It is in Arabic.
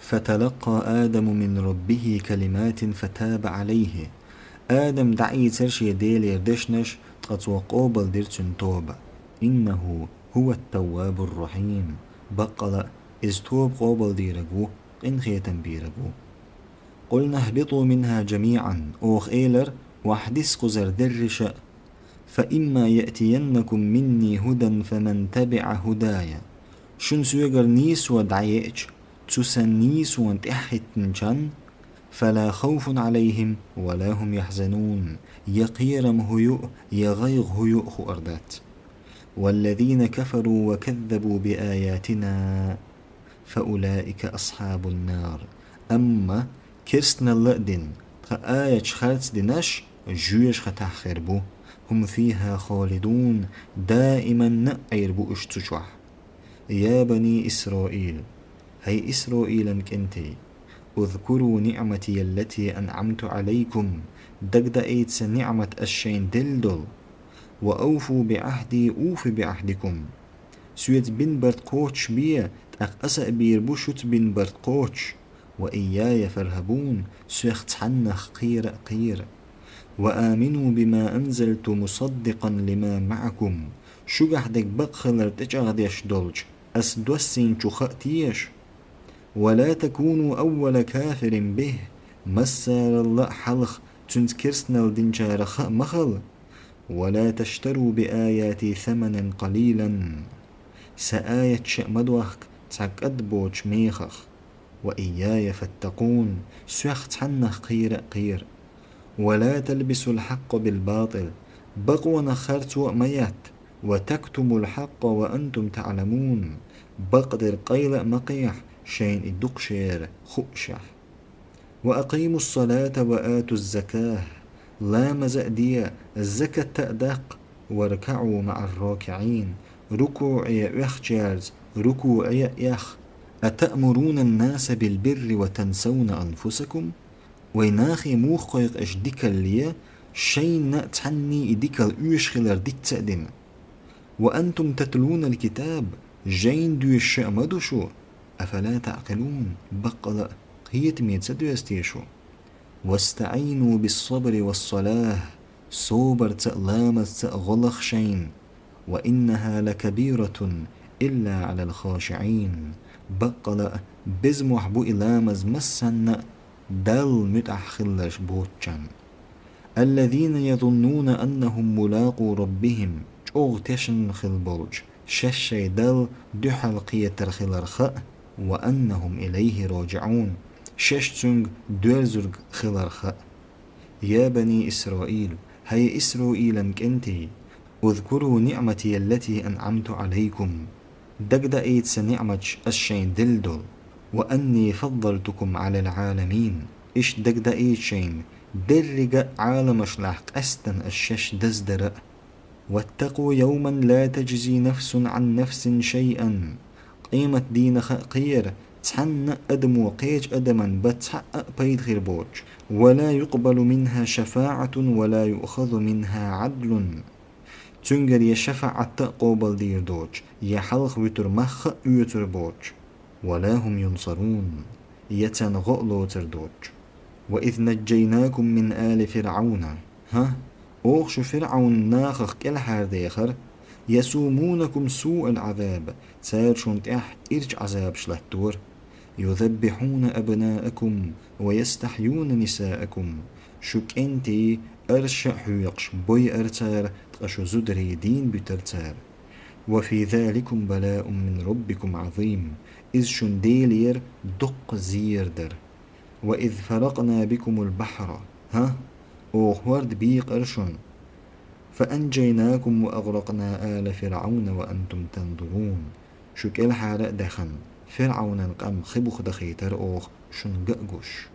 فتلقى آدم من ربه كلمات فتاب عليه. آدم دعي ترشي ديل يردشنش تقطوى قوبل ديرتن توبة، إنه هو التواب الرحيم. بقل إز توب قوبل ديرقو إن خيتن بيرقو. قلنا اهبطوا منها جميعا أوخ إيلر وحدس قزر درش، فإما يأتينكم مني هدى فمن تبع هدايا. شن سويقر نيس ودعيئج تسن نيس وانتحتنجان، فلا خوف عليهم ولا هم يحزنون. يقيرم هيوء يغيغ هيوء أردات. والذين كفروا وكذبوا بآياتنا فأولئك أصحاب النار. أما كرسنا اللقدن آية خالص دناش جويش ختح خربو، هم فيها خالدون دائما نقير بو اشتشوح. يا بني إسرائيل، هي إسرائيل مكنتي، اذكروا نعمتي التي أنعمت عليكم. دقدقيت نعمة الشين دلدل. وأوفوا بعهدي أوف بعهدكم. سويت بن برد قوتش بيه تأق أسأ بير بوشت بن برد قوتش. وإياي فرهبون سيخت حنخ قير قير. وآمنوا بما أنزلت مصدقا لما معكم. شجح دك بقخلر تجاغديش دولج أسدوسين شخأتيش. ولا تكونوا أول كافر به. مسار الله حلخ تنتكرسنا الدنجار خأ مخل. ولا تشتروا بآياتي ثمنا قليلا. سآية شأمدوخك تعقد بوش ميخخ. وإياي فاتقون سيخت حنخ قير قير. ولا تلبسوا الحق بالباطل. بقوا نخرت وميات. وتكتموا الحق وأنتم تعلمون. بقدر قيل مقيح شين الدقشير خؤشح. وأقيموا الصلاة وآتوا الزكاة. لا مزأدية الزكاة تأدق. واركعوا مع الراكعين. ركوعي يخجارز ركوعي يخ. أتأمرون الناس بالبر وتنسون أنفسكم. ويناخي موخيق إش ديكال ليه شين تحني إديكال أوشخلر ديك تأدين. وأنتم تتلون الكتاب جين دو الشأمدو شو. أفلا تعقلون بقل قيت ميت سدو يستيشو. واستعينوا بالصبر والصلاة. صوبر تألامت تأغلخ شين. وإنها لكبيرة إلا على الخاشعين. بقل بزمح بو إلامز مسن دل متأخلش بوتشان. الذين يظنون أنهم ملاقو ربهم اغتشن خلبولج ششي دل دحل قيتر خلرخاء. وأنهم إليه راجعون ششتنج دوزرج خلرخاء. يا بني إسرائيل، هي إسرائيل مكنتي، اذكروا نعمتي التي أنعمت عليكم. دقدقيت سنعمتش الشين دلدل. وأني فضلتكم على العالمين. إش دقدقيت شين درق عالم شلاحق أستن الشش دزدر. واتقوا يوما لا تجزي نفس عن نفس شيئا. قيمة دين قير تحن أدم وقيج أدما بتحقق بيد خير بوج. ولا يقبل منها شفاعة ولا يؤخذ منها عدل. تنجر يشفع تقوبل دير دوج يحلخ وتر مخ يتر بوج. ولا هم ينصرون يتنغؤلو تردوج. وإذ نجيناكم من آل فرعون. أوخش فرعون ناخخ كل ديخر. يسومونكم سوء العذاب. سارشون تح إرج عذاب شلهتور. يذبحون أبناءكم ويستحيون نساءكم. شك انتي أرشع حيقش بوي أرتار تقشو زدري دين بترتار. وفي ذلكم بلاء من ربكم عظيم. إذ شنديلير دق زيردر. وإذ فرقنا بكم البحر. أوخورد بيق أرشون. فأنجيناكم وأغرقنا آل فرعون وأنتم تنظرون. شك الحارق دخن فرعون القم خبخ دخيتر أوخ شنققش.